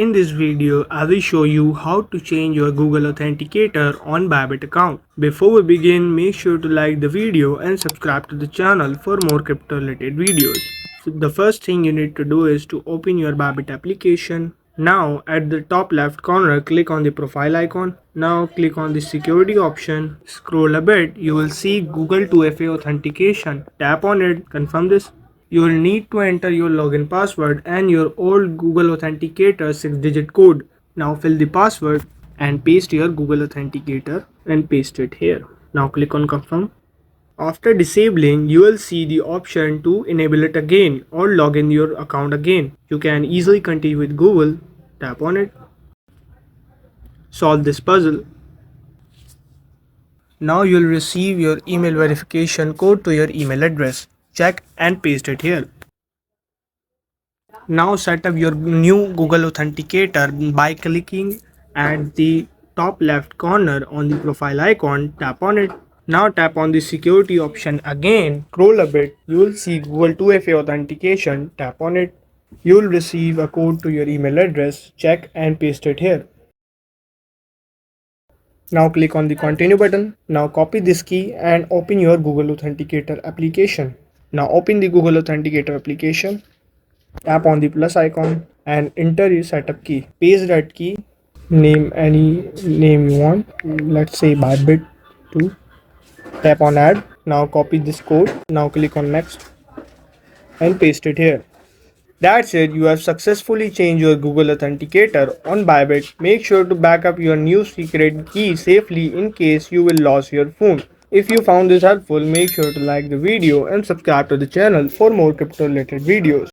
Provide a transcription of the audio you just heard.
In this video, I will show you how to change your Google Authenticator on Bybit account. Before we begin, make sure to like the video and subscribe to the channel for more crypto related videos. So the first thing you need to do is to open your Bybit application. Now at the top left corner, click on the profile icon. Now click on the security option. Scroll a bit, you will see Google 2FA authentication. Tap on it, confirm this. You will need to enter your login password and your old Google Authenticator 6-digit code. Now fill the password and paste your Google Authenticator and paste it here. Now click on confirm. After disabling, you will see the option to enable it again or log in your account again. You can easily continue with Google. Tap on it. Solve this puzzle. Now you'll receive your email verification code to your email address. Check and paste it here. Now set up your new Google Authenticator by clicking at the top left corner on the profile icon. Tap on it. Now tap on the security option again. Scroll a bit. You will see Google 2FA authentication. Tap on it. You will receive a code to your email address. Check and paste it here. Now click on the continue button. Now copy this key and open your Google Authenticator application. Now open the Google Authenticator application. Tap on the plus icon and enter your setup key. Paste that key. Name any name you want. Let's say Bybit 2. Tap on add. Now copy this code. Now click on next and paste it here. That's it. You have successfully changed your Google Authenticator on Bybit. Make sure to back up your new secret key safely in case you will lose your phone. If you found this helpful, make sure to like the video and subscribe to the channel for more crypto related videos.